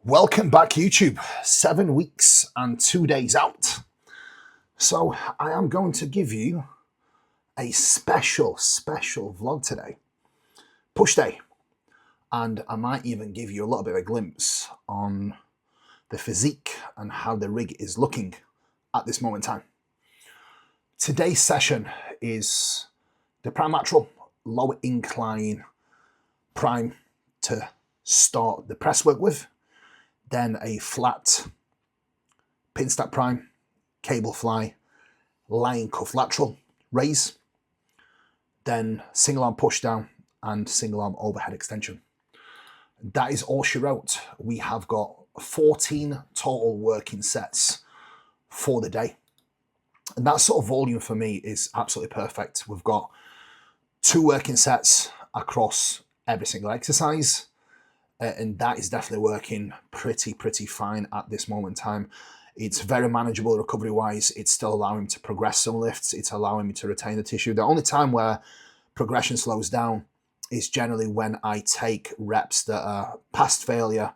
Welcome back, YouTube. 7 weeks and 2 days out. So I am going to give you a special vlog today. Push day. And I might even give you a little bit of a glimpse on the physique and how the rig is looking at this moment in time. Today's session is the prime lateral, lower incline prime to start the press work with. Then a flat pin stack prime, cable fly, lying cuff lateral raise, then single arm push down and single arm overhead extension. That is all she wrote. We have got 14 total working sets for the day. And that sort of volume for me is absolutely perfect. We've got 2 working sets across every single exercise. And that is definitely working pretty fine at this moment in time. It's very manageable recovery-wise. It's still allowing me to progress some lifts. It's allowing me to retain the tissue. The only time where progression slows down is generally when I take reps that are past failure,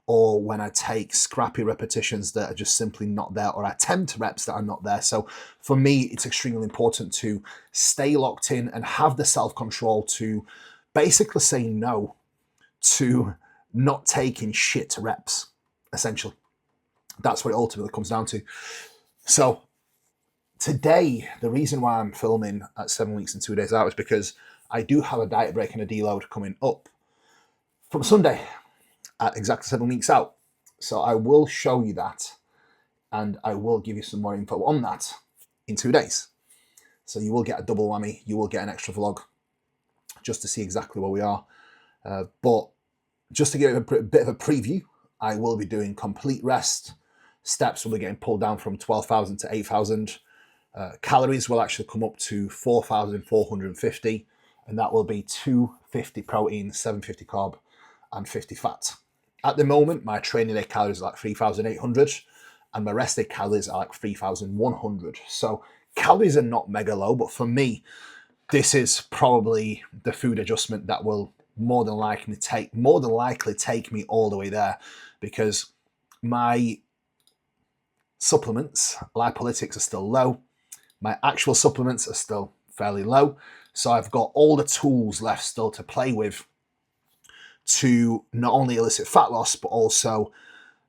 or when I take scrappy repetitions that are just simply not there, or attempt reps that are not there. So for me, it's extremely important to stay locked in and have the self-control to basically say no to not taking shit reps, essentially. That's what it ultimately comes down to. So today, the reason why I'm filming at 7 weeks and 2 days out is because I do have a diet break and a deload coming up from Sunday at exactly 7 weeks out. So I will show you that, and I will give you some more info on that in 2 days. So you will get a double whammy. You will get an extra vlog just to see exactly where we are. But just to give a bit of a preview, I will be doing complete rest. Steps will be getting pulled down from 12,000 to 8,000. Calories will actually come up to 4,450, and that will be 250 protein, 750 carb, and 50 fat. At the moment, my training day calories are like 3,800, and my rest day calories are like 3,100. So calories are not mega low, but for me, this is probably the food adjustment that will more than likely take me all the way there, because my supplements, lipolytics, are still low. My actual supplements are still fairly low. So I've got all the tools left still to play with to not only elicit fat loss, but also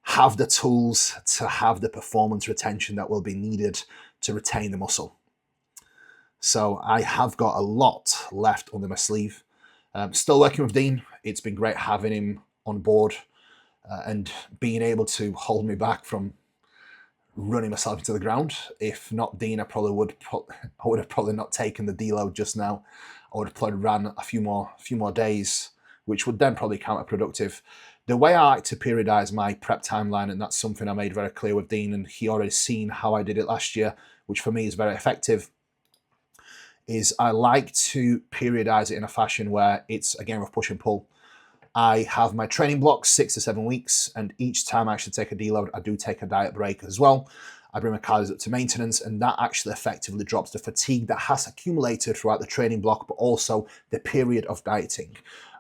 have the tools to have the performance retention that will be needed to retain the muscle. So I have got a lot left under my sleeve. Still working with Dean. It's been great having him on board and being able to hold me back from running myself into the ground. If not Dean, I would have probably not taken the deload just now. I would have probably ran a few more days, which would then probably counterproductive. The way I like to periodize my prep timeline, and that's something I made very clear with Dean, and he already seen how I did it last year, which for me is very effective, is I like to periodize it in a fashion where it's a game of push and pull. I have my training blocks 6 to 7 weeks, and each time I actually take a deload, I do take a diet break as well. I bring my calories up to maintenance, and that actually effectively drops the fatigue that has accumulated throughout the training block, but also the period of dieting.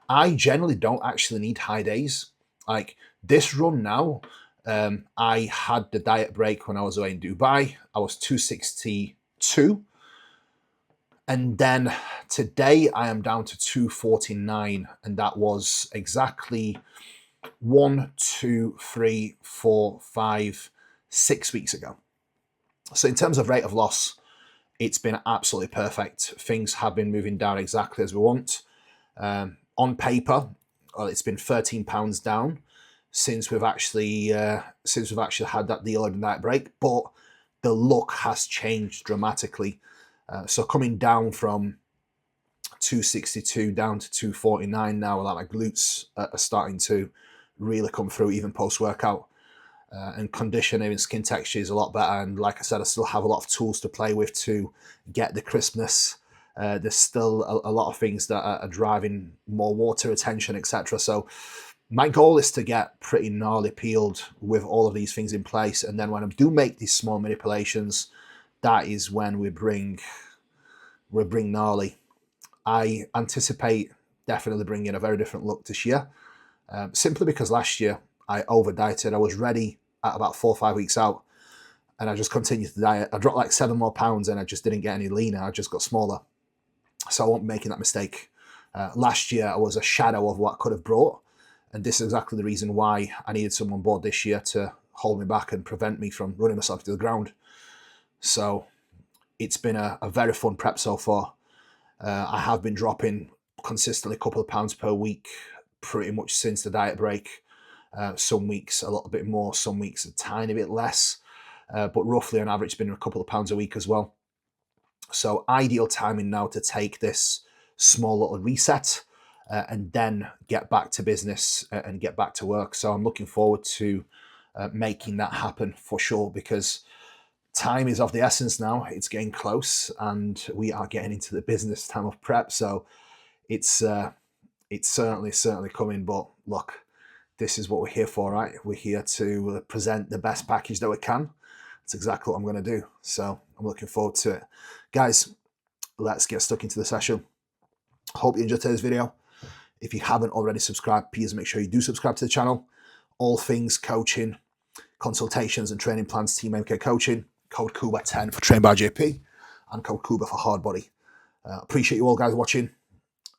I generally don't actually need high days. Like this run now, I had the diet break when I was away in Dubai. I was 262. And then today I am down to 249, and that was exactly 1, 2, 3, 4, 5, 6 weeks ago. So in terms of rate of loss, it's been absolutely perfect. Things have been moving down exactly as we want. On paper, it's been 13 pounds down since we've actually had that deload and diet break, but the look has changed dramatically. So coming down from 262 down to 249 now, like my glutes are starting to really come through even post-workout. And conditioning and skin texture is a lot better. And like I said, I still have a lot of tools to play with to get the crispness. There's still a lot of things that are driving more water retention, etc. So my goal is to get pretty gnarly peeled with all of these things in place. And then when I do make these small manipulations, that is when we bring gnarly. I anticipate definitely bringing a very different look this year, simply because last year I over dieted. I was ready at about 4 or 5 weeks out, and I just continued to diet. I dropped like 7 more pounds, and I just didn't get any leaner. I just got smaller. So I won't be making that mistake. Last year, I was a shadow of what I could have brought, and this is exactly the reason why I needed someone on board this year to hold me back and prevent me from running myself to the ground. So it's been a very fun prep so far. I have been dropping consistently a couple of pounds per week pretty much since the diet break. Some weeks a little bit more, some weeks a tiny bit less, but roughly on average it's been a couple of pounds a week as well. So ideal timing now to take this small little reset and then get back to business and get back to work. So I'm looking forward to making that happen for sure, because time is of the essence now. It's getting close and we are getting into the business time of prep. So it's certainly coming. But look, this is what we're here for, right? We're here to present the best package that we can. That's exactly what I'm going to do. So I'm looking forward to it. Guys, let's get stuck into the session. Hope you enjoyed today's video. If you haven't already subscribed, please make sure you do subscribe to the channel. All things coaching, consultations and training plans, Team MK Coaching. Code KUBA10 for Train by JP and code KUBA for Hard Body. Appreciate you all guys watching.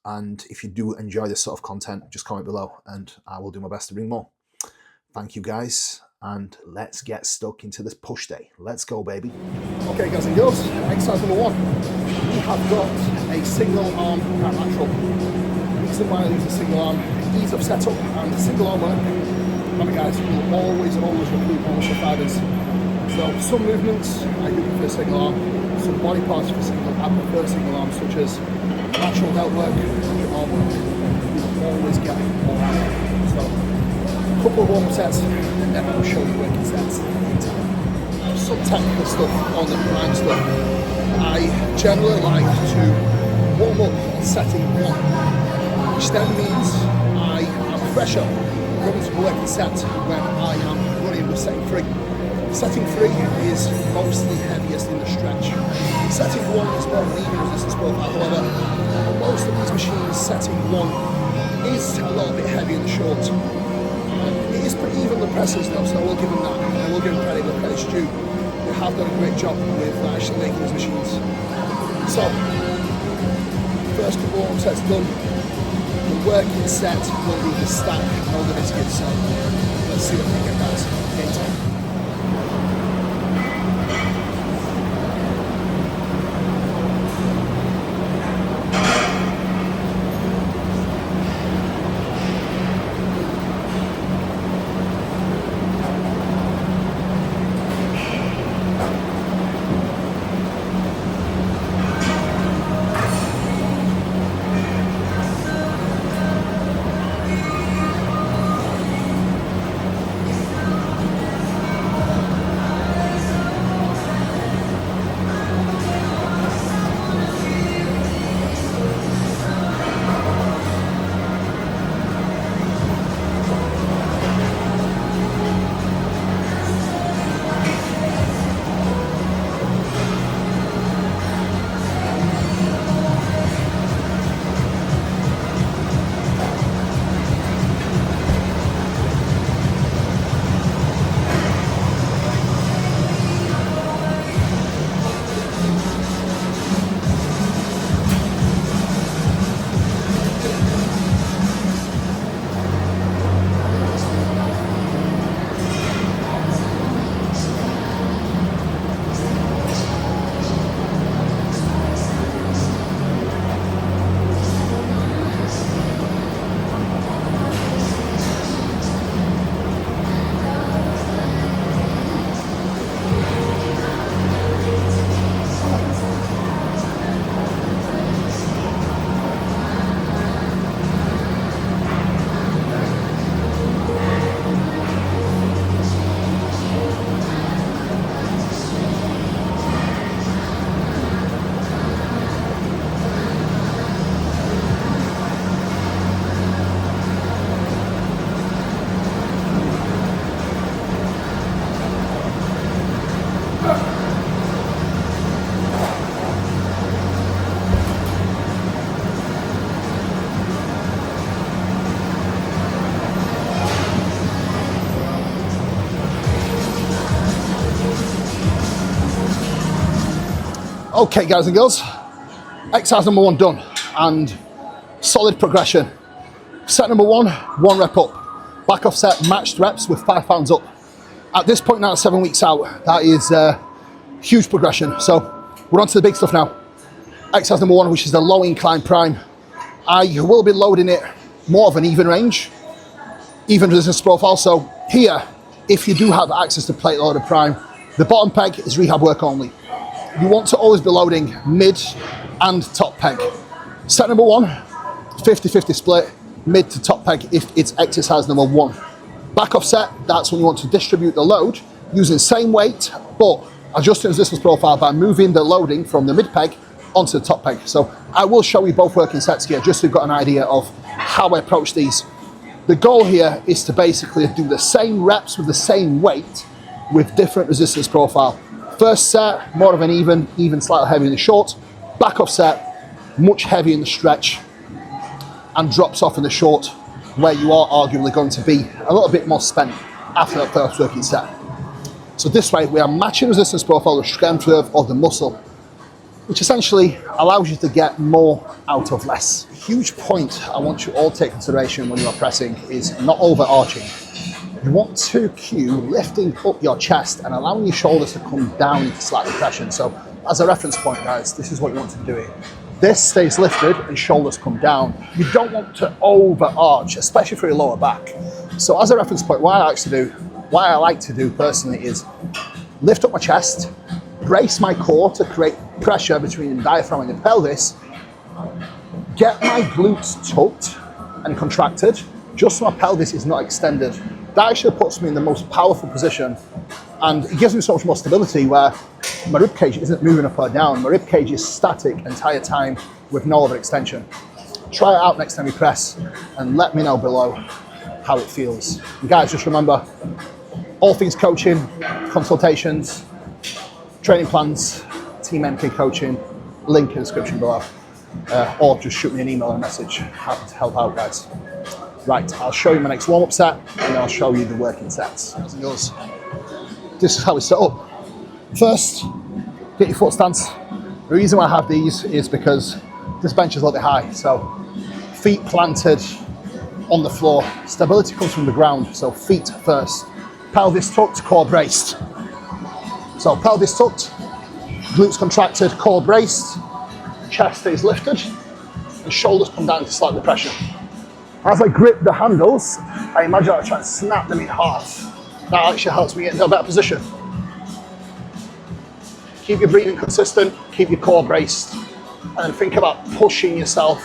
And if you do enjoy this sort of content, just comment below and I will do my best to bring more. Thank you guys. And let's get stuck into this push day. Let's go, baby. Okay, guys and girls, exercise number 1. We have got a single arm lateral. The reason why I use a single arm, ease of setup and the single arm work. Remember guys, you will always recruit more muscle fibers. So some movements I do prefer single arm, some body parts for single, I prefer single arm, such as lateral delt work, lateral arm work. You will always get more out of it. So couple of warm-up sets and then I will show you working sets in time. Some technical stuff on the prime stuff. I generally like to warm up setting 1, which then means I am fresher going to working set when I am running with setting 3. Setting 3 is mostly heaviest in the stretch. Setting 1 is more medium resistance profile, however, on most of these machines setting 1 is a little bit heavy in the short. It is pretty even the presses though, so I will give them that. I will give them credit where credit's due. They have done a great job with actually making these machines. So, first couple of sets done. The working set will be the stack and all the biscuits, so let's see if we can get that game time. Okay, guys and girls, exercise number 1 done, and solid progression. Set number 1, 1 rep up. Back off set, matched reps with 5 pounds up. At this point now, 7 weeks out, that is huge progression. So we're on to the big stuff now. Exercise number 1, which is the low incline prime. I will be loading it more of an even range, even resistance profile. So here, if you do have access to plate loaded prime, the bottom peg is rehab work only. You want to always be loading mid and top peg. Set number 1, 50-50 split, mid to top peg if it's exercise number 1. Back off set, that's when you want to distribute the load using same weight, but adjusting resistance profile by moving the loading from the mid peg onto the top peg. So I will show you both working sets here, just so you've got an idea of how I approach these. The goal here is to basically do the same reps with the same weight with different resistance profile. First set, more of an even slightly heavier in the short. Back off set, much heavier in the stretch, and drops off in the short, where you are arguably going to be a little bit more spent after that first working set. So this way, we are matching resistance profile with strength curve of the muscle, which essentially allows you to get more out of less. A huge point I want you all to take consideration when you are pressing is not overarching. You want to cue lifting up your chest and allowing your shoulders to come down into slight depression. So as a reference point, guys, this is what you want to be doing. This stays lifted and shoulders come down. You don't want to overarch, especially for your lower back. So as a reference point, what I like to do personally is lift up my chest, brace my core to create pressure between the diaphragm and the pelvis, get my glutes tucked and contracted, just so my pelvis is not extended. That actually puts me in the most powerful position, and it gives me so much more stability where my ribcage isn't moving up or down. My ribcage is static entire time with no overextension. Try it out next time you press and let me know below how it feels. And guys, just remember, all things coaching, consultations, training plans, Team MK coaching, link in the description below. Or just shoot me an email or a message. Happy to help out, guys. Right, I'll show you my next warm-up set, and then I'll show you the working sets. This is how it's set up. First, get your foot stance. The reason why I have these is because this bench is a little bit high, so feet planted on the floor. Stability comes from the ground, so feet first. Pelvis tucked, core braced. So pelvis tucked, glutes contracted, core braced, chest stays lifted, and shoulders come down to slight depression. As I grip the handles, I imagine I try and snap them in half. That actually helps me get into a better position. Keep your breathing consistent, keep your core braced, and then think about pushing yourself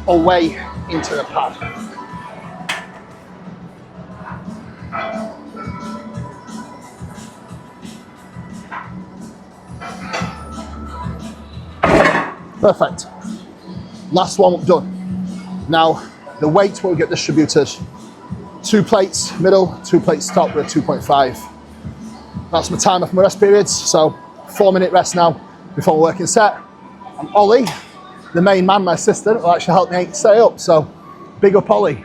away into the pad. Perfect. Last warm-up done. Now, the weights will get distributed. 2 plates middle, 2 plates top with a 2.5. That's my timer for my rest periods, so 4-minute rest now before my working set. And Ollie, the main man, my assistant, will actually help me stay up, so big up Ollie.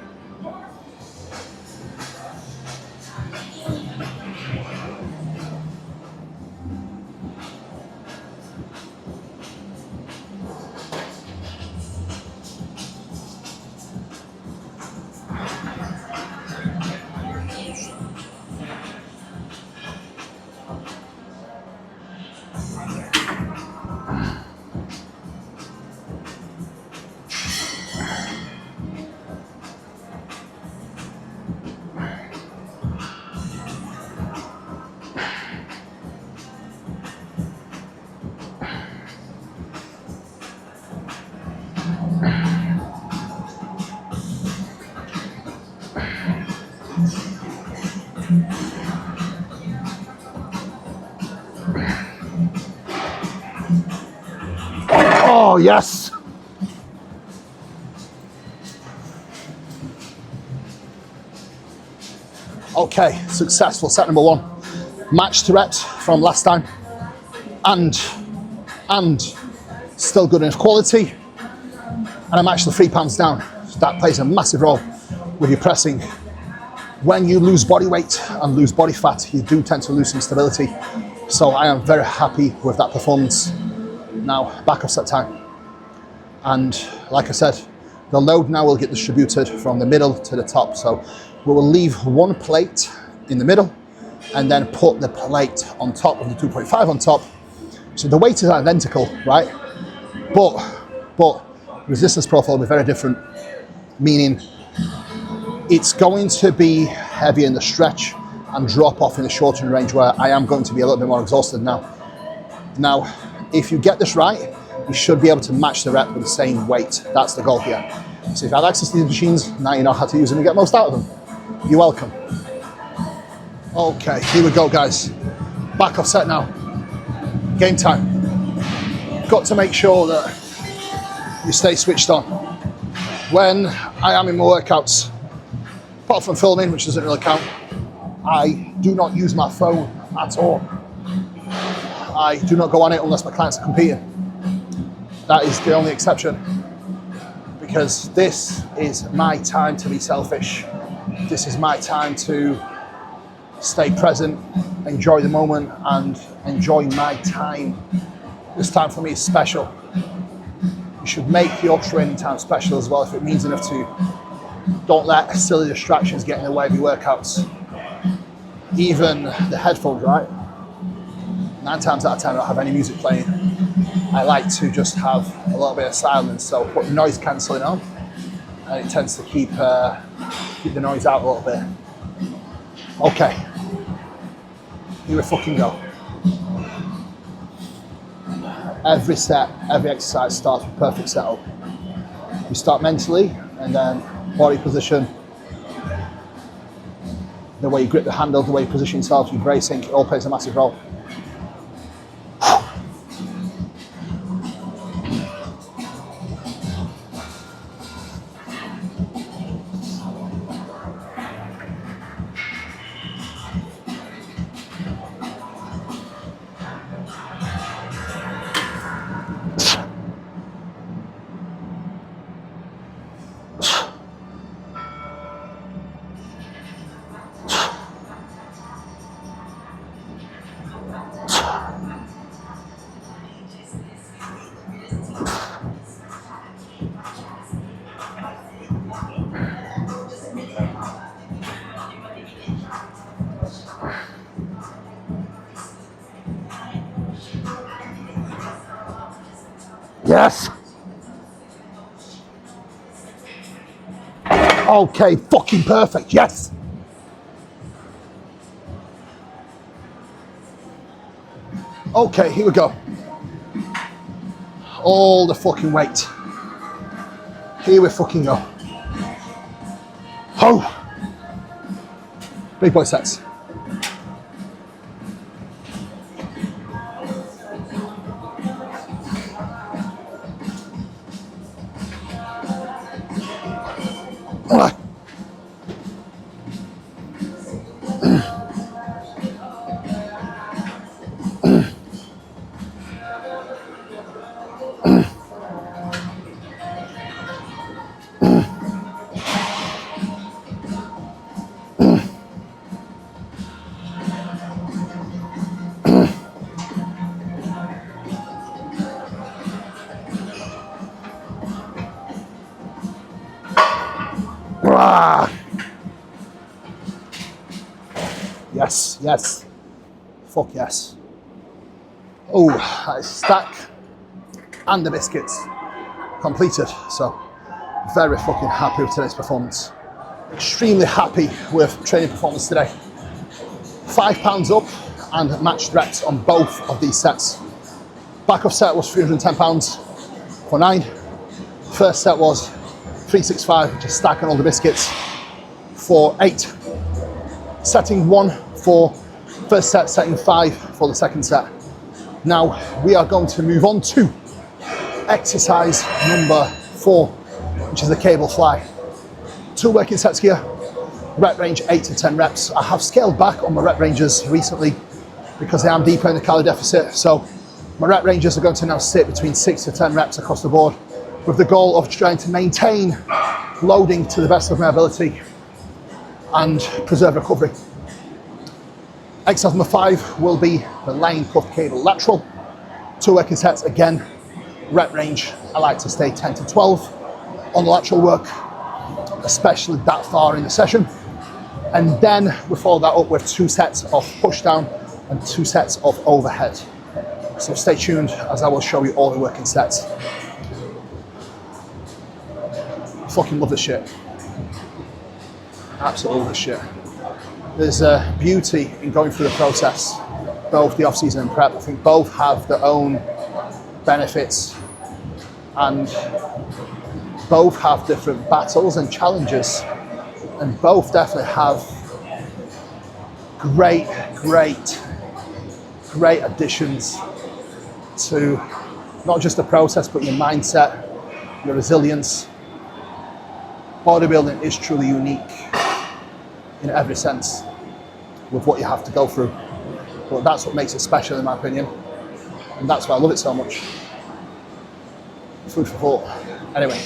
Oh, yes. Okay, successful set number 1. Matched reps from last time, and still good enough quality. And I'm actually 3 pounds down. That plays a massive role with your pressing. When you lose body weight and lose body fat, you do tend to lose some stability. So I am very happy with that performance. Now, back off set time. And like I said, the load now will get distributed from the middle to the top. So we will leave one plate in the middle and then put the plate on top of the 2.5 on top. So the weight is identical, right? But resistance profile will be very different, meaning it's going to be heavier in the stretch and drop off in the shortened range, where I am going to be a little bit more exhausted now. Now, if you get this right, you should be able to match the rep with the same weight. That's the goal here. So if you have access to these machines, now you know how to use them and get most out of them. You're welcome. Okay, here we go, guys. Back off set now. Game time. Got to make sure that you stay switched on. When I am in my workouts, apart from filming, which doesn't really count, I do not use my phone at all. I do not go on it unless my clients are competing. That is the only exception, because this is my time to be selfish. This is my time to stay present, enjoy the moment, and enjoy my time. This time for me is special. You should make your training time special as well if it means enough to you. Don't let silly distractions get in the way of your workouts. Even the headphones, right? 9 times out of 10 I don't have any music playing. I like to just have a little bit of silence, so put noise cancelling on, and it tends to keep the noise out a little bit. Okay, here we fucking go. Every set, every exercise starts with perfect setup. You start mentally, and then body position, the way you grip the handle, the way you position yourself, your bracing, it all plays a massive role. Yes. Okay, fucking perfect, yes. Okay, here we go. All the fucking weight. Here we fucking go. Oh. Big boy sets. Yes, yes. Fuck yes. Oh, that is stack and the biscuits completed. So very fucking happy with today's performance. Extremely happy with training performance today. 5 pounds up and matched reps on both of these sets. Back off set was 310 pounds for 9. First set was 365, just stacking all the biscuits, for 8. Setting 1 for first set, setting 5 for the second set. Now we are going to move on to exercise number 4, which is the cable fly. 2 working sets here, rep range 8 to 10 reps. I have scaled back on my rep ranges recently because I am deeper in the calorie deficit. So my rep ranges are going to now sit between 6 to 10 reps across the board, with the goal of trying to maintain loading to the best of my ability and preserve recovery. Exercise number 5 will be the line cuff cable lateral. 2 working sets, again, rep range, I like to stay 10 to 12 on the lateral work, especially that far in the session. And then we follow that up with 2 sets of push down and 2 sets of overhead. So stay tuned as I will show you all the working sets. Fucking love this shit. Absolutely love this shit. There's a beauty in going through the process, both the off-season and prep. I think both have their own benefits and both have different battles and challenges, and both definitely have great additions to not just the process, but your mindset, your resilience. Bodybuilding is truly unique in every sense with what you have to go through. But that's what makes it special, in my opinion. And that's why I love it so much. Food for thought. Anyway,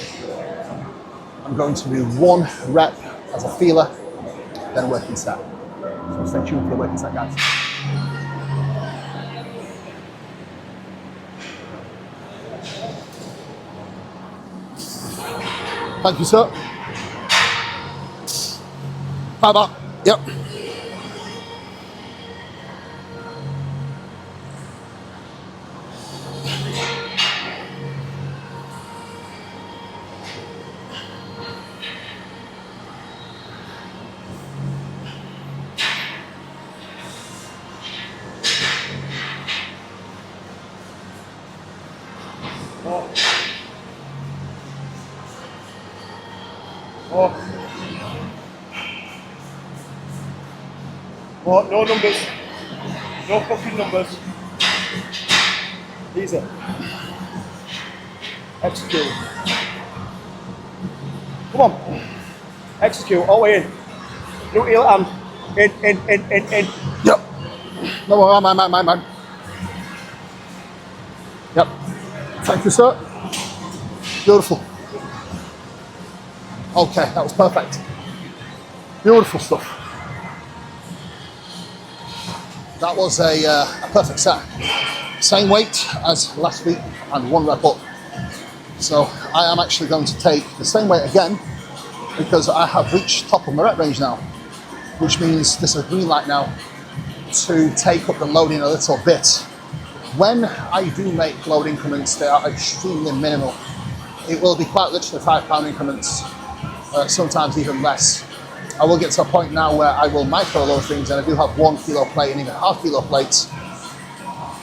I'm going to do 1 rep as a feeler, then a working set. So stay tuned for the working set, guys. Thank you, sir. Bye bye. Yep. Oh, no numbers. No fucking numbers. Easy. Execute. Come on. Execute. All the way in. No heel hand. In. Yep. No, mine. Yep. Thank you, sir. Beautiful. Okay, that was perfect. Beautiful stuff. That was a perfect set. Same weight as last week and 1 rep up. So I am actually going to take the same weight again because I have reached top of my rep range now, which means this is a green light now to take up the loading a little bit. When I do make load increments, they are extremely minimal. It will be quite literally 5 pound increments, sometimes even less. I will get to a point now where I will micro load things, and I do have 1 kilo plate and even half kilo plates.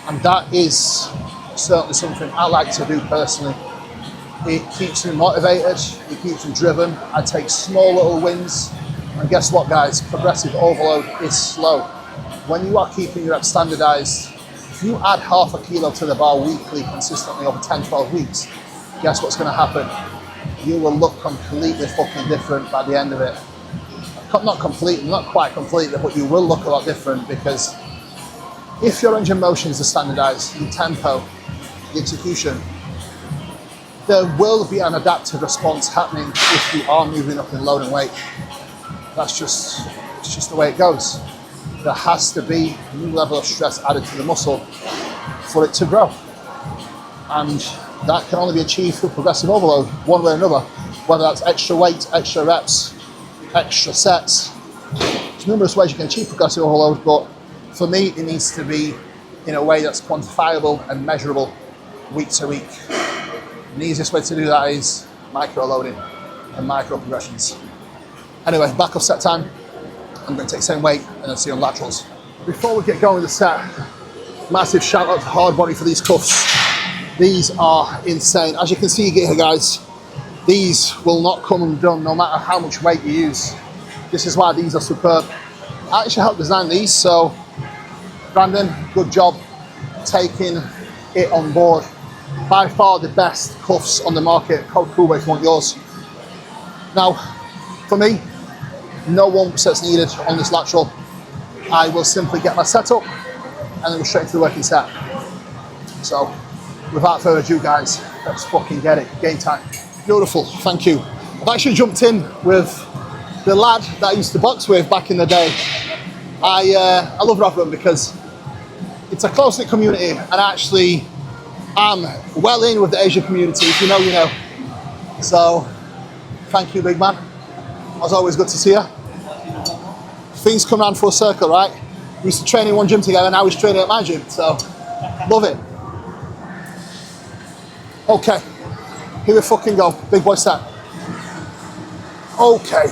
And that is certainly something I like to do personally. It keeps me motivated, it keeps me driven. I take small little wins. And guess what, guys? Progressive overload is slow. When you are keeping your reps standardized, if you add half a kilo to the bar weekly, consistently over 10, 12 weeks, guess what's gonna happen? You will look completely fucking different by the end of it. Not completely, not quite completely, but you will look a lot different, because if your range of motions are standardized, your tempo, the execution, there will be an adaptive response happening if you are moving up in load and weight. It's just the way it goes. There has to be a new level of stress added to the muscle for it to grow. And that can only be achieved through progressive overload, one way or another, whether that's extra weight, extra reps, extra sets. There's numerous ways you can achieve progressive overload, but for me, it needs to be in a way that's quantifiable and measurable week to week. And the easiest way to do that is micro loading and micro progressions. Anyway, back off set time. I'm going to take the same weight and then see you on laterals. Before we get going with the set, massive shout out to Hardbody for these cuffs. These are insane. As you can see here, guys, these will not come undone no matter how much weight you use. This is why these are superb. I actually helped design these, so Brandon, good job taking it on board. By far the best cuffs on the market. Code Coolway if you want yours. Now, for me, no warm sets needed on this lateral. I will simply get my setup and then we're straight into the working set. So, without further ado, guys, let's fucking get it. Game time. Beautiful, thank you. I've actually jumped in with the lad that I used to box with back in the day. I love Rotherham because it's a close-knit community, and actually I'm well in with the Asian community. If you know, you know. So, thank you, big man. As always, good to see you. Things come round full circle, right? We used to train in one gym together, now he's training at my gym, so love it. Okay, here we fucking go. Big boy set. Okay.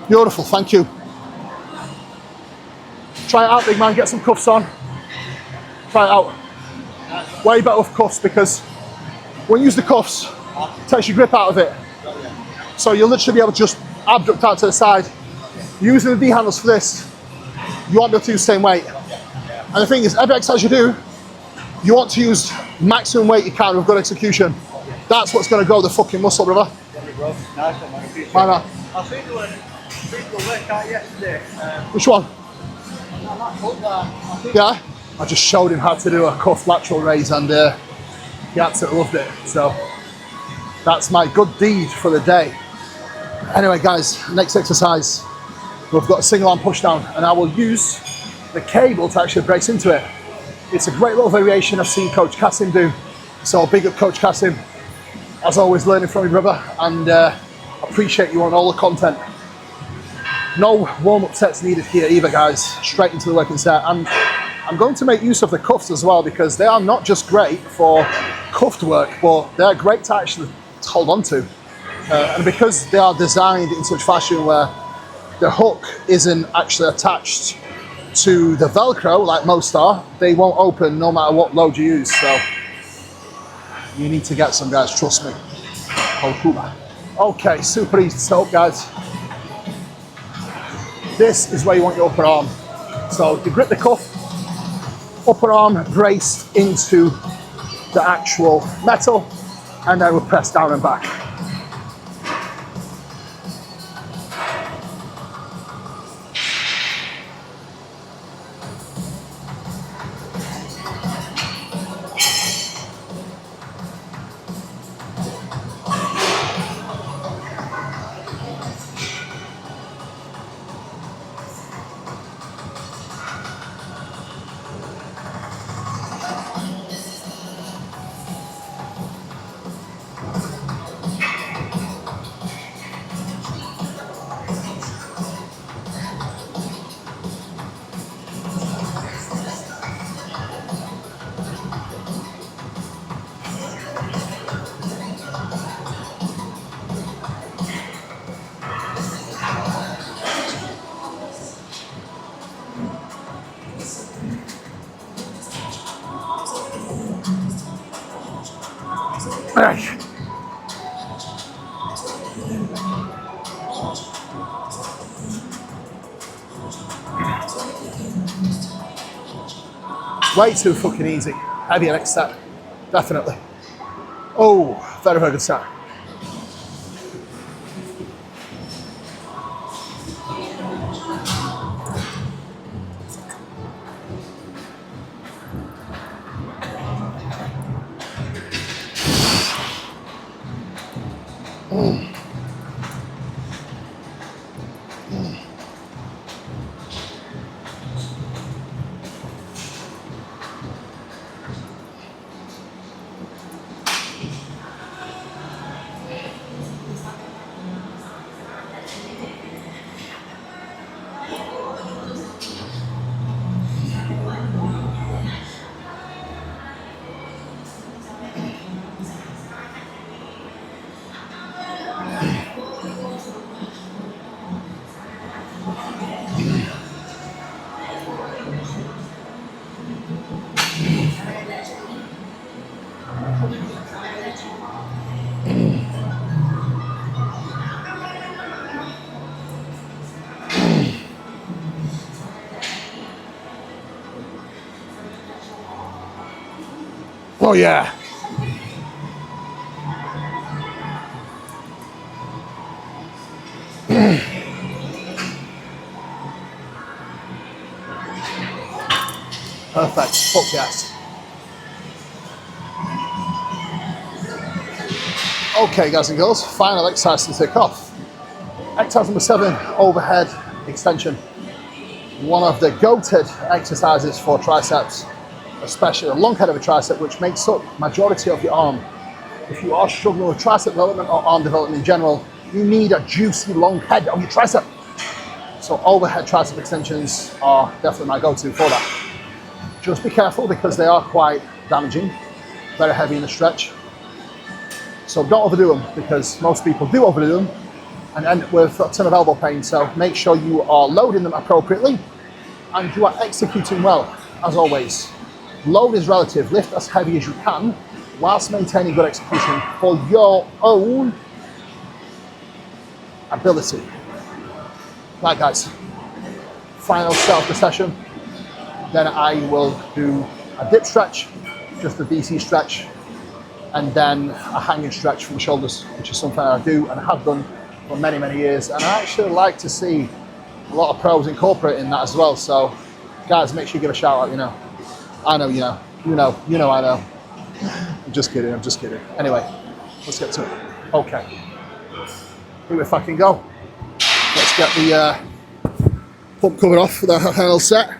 Beautiful, thank you. Try it out, big man, get some cuffs on. Try it out. Way better with cuffs because when you use the cuffs, it takes your grip out of it. So you'll literally be able to just abduct out to the side. Using the D handles for this, you won't be able to use the same weight. And the thing is, every exercise you do, you want to use maximum weight you can with good execution. That's what's going to grow the fucking muscle, brother. Nice one, man. Why not? I think the workout yesterday. Which one? Yeah? I just showed him how to do a cuff lateral raise and he absolutely loved it. So that's my good deed for the day. Anyway, guys, next exercise, we've got a single arm push down and I will use the cable to actually brace into it. It's a great little variation I've seen Coach Kasim do. So big up Coach Kasim. As always, learning from you, brother, and appreciate you on all the content. No warm-up sets needed here either, guys. Straight into the working set. And I'm going to make use of the cuffs as well because they are not just great for cuffed work, but they're great to actually hold on to. And because they are designed in such fashion where the hook isn't actually attached to the Velcro like most are, they won't open no matter what load you use. So you need to get some, guys, trust me. Okay, super easy to set up, guys. This is where you want your upper arm. So you grip the cuff, upper arm braced into the actual metal, and then we'll press down and back. Way too fucking easy. Heavier next set, definitely. Oh, very, very good set. Oh yeah. Perfect. Fuck yes. Okay, guys and girls, final exercise to tick off. Exercise number 7, overhead extension. One of the goated exercises for triceps, especially the long head of a tricep, which makes up majority of your arm. If you are struggling with tricep development or arm development in general, you need a juicy long head on your tricep. So overhead tricep extensions are definitely my go-to for that. Just be careful because they are quite damaging, very heavy in the stretch. So don't overdo them because most people do overdo them and end up with a ton of elbow pain. So make sure you are loading them appropriately and you are executing well, as always. Load is relative, lift as heavy as you can whilst maintaining good execution for your own ability. Right guys, final set of the session. Then I will do a dip stretch, just a DC stretch, and then a hanging stretch from the shoulders, which is something I do and have done for many, many years. And I actually like to see a lot of pros incorporating that as well. So guys, make sure you give a shout out, you know. I know, you know, I know. I'm just kidding. Anyway, let's get to it. Okay, here we fucking go. Let's get the pump covered off for the final set.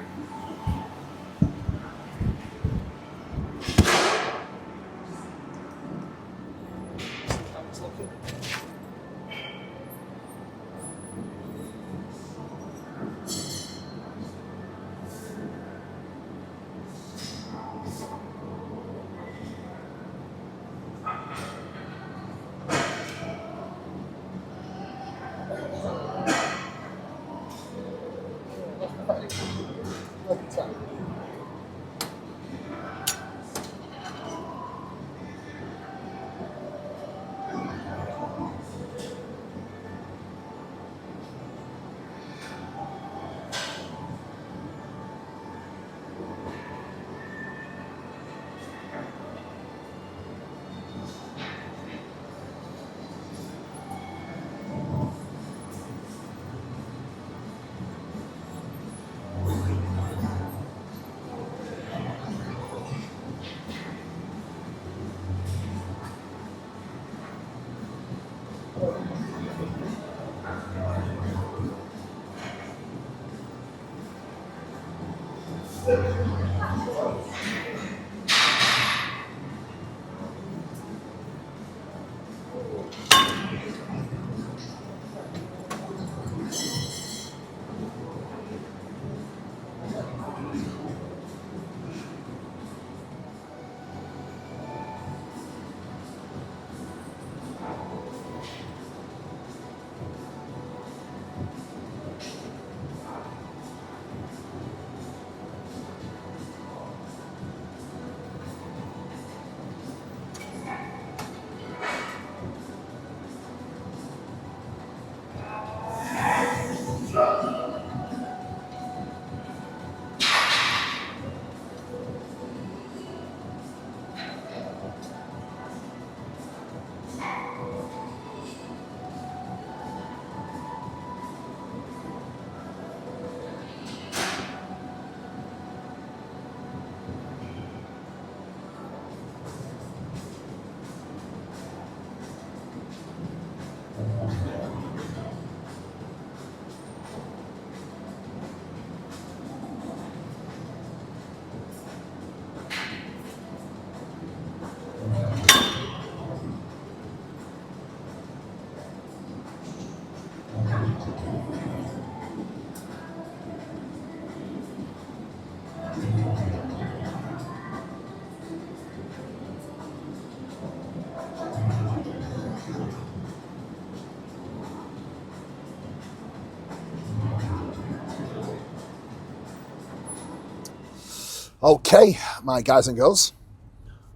Okay, my guys and girls,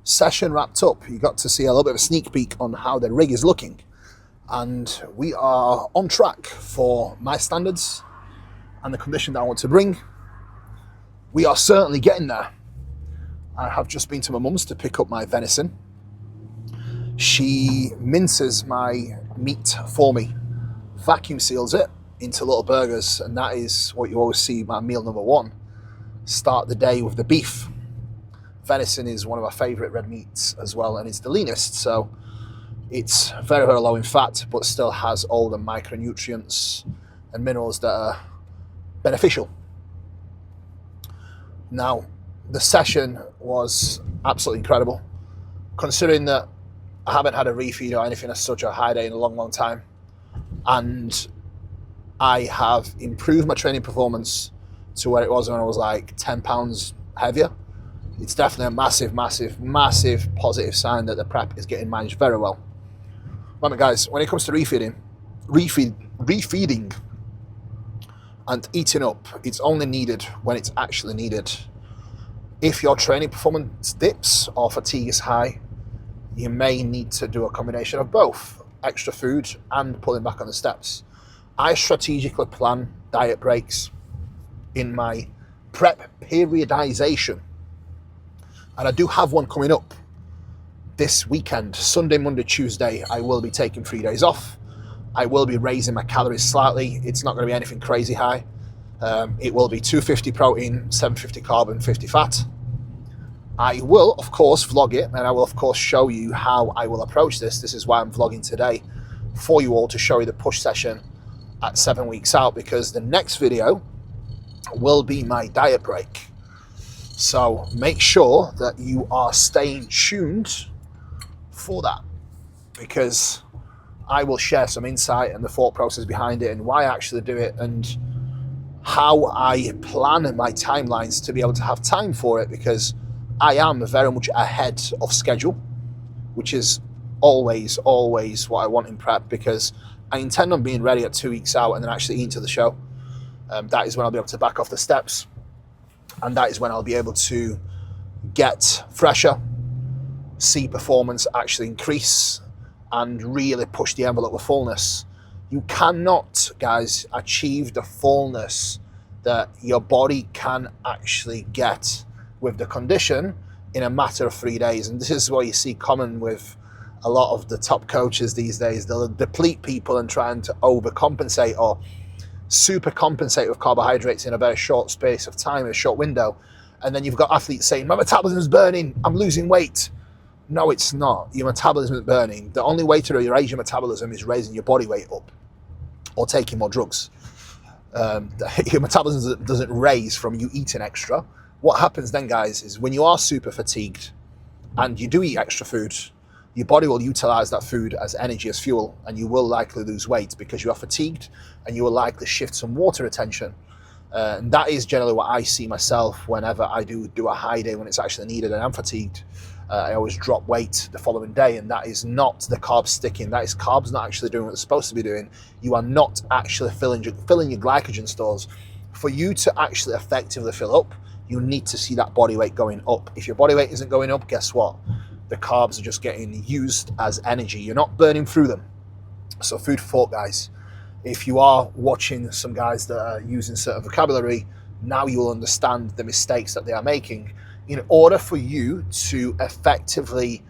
session wrapped up. You got to see a little bit of a sneak peek on how the rig is looking. And we are on track for my standards and the condition that I want to bring. We are certainly getting there. I have just been to my mum's to pick up my venison. She minces my meat for me, vacuum seals it into little burgers, and that is what you always see my meal number one. Start the day with the beef. Venison is one of my favourite red meats as well, and it's the leanest, so it's very, very low in fat, but still has all the micronutrients and minerals that are beneficial. Now, the session was absolutely incredible, considering that I haven't had a refeed or anything as such, or a high day in a long, long time. And I have improved my training performance to where it was when I was like 10 pounds heavier. It's definitely a massive, massive, massive positive sign that the prep is getting managed very well. Right, guys, when it comes to refeeding and eating up, it's only needed when it's actually needed. If your training performance dips or fatigue is high, you may need to do a combination of both, extra food and pulling back on the steps. I strategically plan diet breaks in my prep periodization, and I do have one coming up this weekend. Sunday, Monday, Tuesday, I will be taking 3 days off. I will be raising my calories slightly. It's not going to be anything crazy high. It will be 250 protein, 750 carb, and 50 fat. I will, of course, vlog it, and I will, of course, show you how I will approach this. This is why I'm vlogging today, for you all, to show you the push session at 7 weeks out, because the next video will be my diet break. So make sure that you are staying tuned for that, because I will share some insight and the thought process behind it, and why I actually do it, and how I plan my timelines to be able to have time for it, because I am very much ahead of schedule, which is always what I want in prep, because I intend on being ready at 2 weeks out and then actually into the show. That is when I'll be able to back off the steps, and that is when I'll be able to get fresher, see performance actually increase, and really push the envelope with fullness. You cannot, guys, achieve the fullness that your body can actually get with the condition in a matter of 3 days. And this is what you see common with a lot of the top coaches these days. They'll deplete people and trying to overcompensate or super compensate with carbohydrates in a very short space of time, a short window. And then you've got athletes saying, my metabolism's burning, I'm losing weight. No, it's not. Your metabolism is burning. The only way to raise your metabolism is raising your body weight up or taking more drugs. Your metabolism doesn't raise from you eating extra. What happens then, guys, is when you are super fatigued and you do eat extra food, your body will utilize that food as energy, as fuel, and you will likely lose weight because you are fatigued, and you will likely shift some water retention. And that is generally what I see myself whenever I do a high day when it's actually needed and I'm fatigued. I always drop weight the following day, and that is not the carbs sticking. That is carbs not actually doing what they're supposed to be doing. You are not actually filling your glycogen stores. For you to actually effectively fill up, you need to see that body weight going up. If your body weight isn't going up, guess what? The carbs are just getting used as energy. You're not burning through them. So food for thought, guys. If you are watching some guys that are using certain vocabulary, now you will understand the mistakes that they are making. In order for you to effectively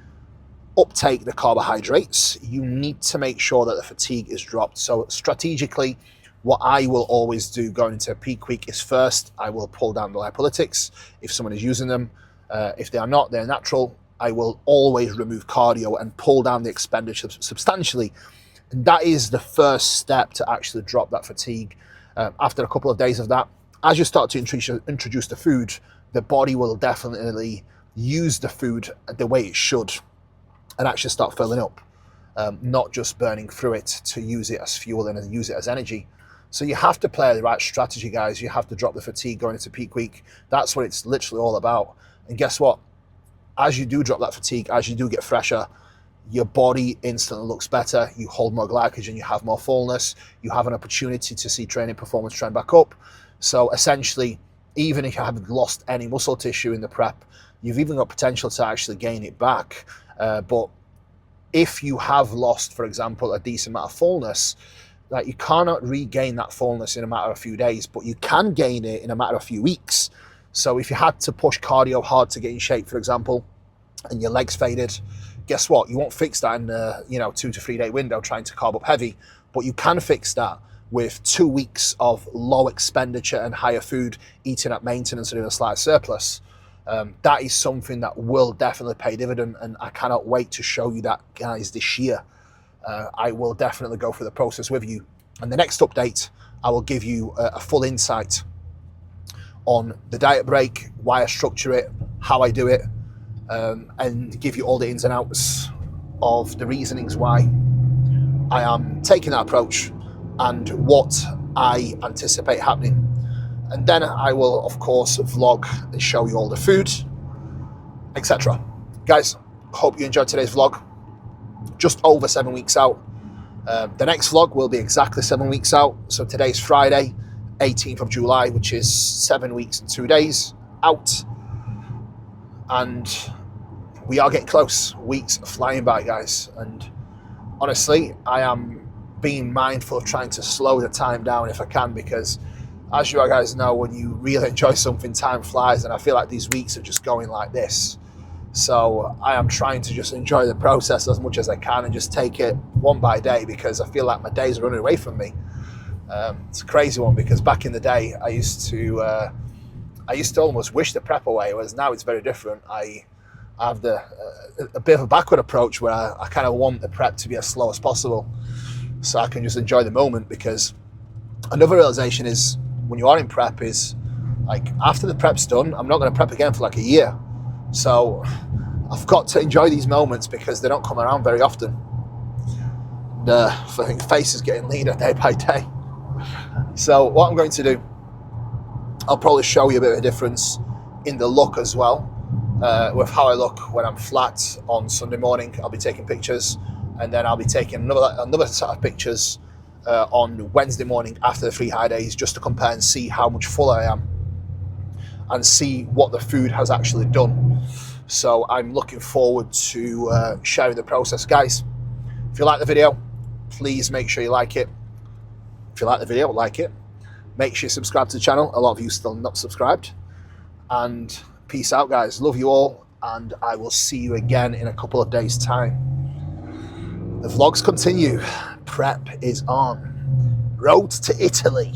uptake the carbohydrates, you need to make sure that the fatigue is dropped. So strategically, what I will always do going into a peak week is, first, I will pull down the lipolytics if someone is using them. If they are not, they're natural. I will always remove cardio and pull down the expenditure substantially. And that is the first step to actually drop that fatigue. After a couple of days of that, as you start to introduce the food, the body will definitely use the food the way it should and actually start filling up, not just burning through it to use it as fuel and use it as energy. So you have to play the right strategy, guys. You have to drop the fatigue going into peak week. That's what it's literally all about. And guess what? As you do drop that fatigue, as you do get fresher, your body instantly looks better. You hold more glycogen, you have more fullness, you have an opportunity to see training performance trend back up. So essentially, even if you haven't lost any muscle tissue in the prep, you've even got potential to actually gain it back. But if you have lost, for example, a decent amount of fullness, like, you cannot regain that fullness in a matter of a few days, but you can gain it in a matter of a few weeks. So if you had to push cardio hard to get in shape, for example, and your legs faded, guess what? You won't fix that in a 2 to 3 day window trying to carb up heavy, but you can fix that with 2 weeks of low expenditure and higher food, eating at maintenance or in a slight surplus. That is something that will definitely pay dividend, and I cannot wait to show you that, guys, this year. I will definitely go through the process with you. And the next update, I will give you a full insight on the diet break, why I structure it, how I do it, and give you all the ins and outs of the reasonings why I am taking that approach and what I anticipate happening. And then I will, of course, vlog and show you all the food, etc. Guys, hope you enjoyed today's vlog. Just over 7 weeks out. The next vlog will be exactly 7 weeks out. So today's Friday, 18th of July, which is 7 weeks and 2 days out. And we are getting close. Weeks are flying by, guys. And honestly, I am being mindful of trying to slow the time down if I can, because as you guys know, when you really enjoy something, time flies, and I feel like these weeks are just going like this. So I am trying to just enjoy the process as much as I can and just take it one by day, because I feel like my days are running away from me. It's a crazy one, because back in the day I used to almost wish the prep away, whereas now it's very different. I have a bit of a backward approach where I kind of want the prep to be as slow as possible so I can just enjoy the moment. Because another realization is, when you are in prep, is like, after the prep's done, I'm not going to prep again for like a year. So I've got to enjoy these moments because they don't come around very often. I think the face is getting leaner day by day. So what I'm going to do, I'll probably show you a bit of a difference in the look as well, with how I look when I'm flat on Sunday morning. I'll be taking pictures, and then I'll be taking another set of pictures on Wednesday morning after the 3 high days, just to compare and see how much fuller I am and see what the food has actually done. So I'm looking forward to sharing the process. Guys, if you like the video, please make sure you like it. If you like the video, like it. Make sure you subscribe to the channel. A lot of you still not subscribed. And peace out, guys. Love you all, and I will see you again in a couple of days' time. The vlogs continue. Prep is on. Road to Italy.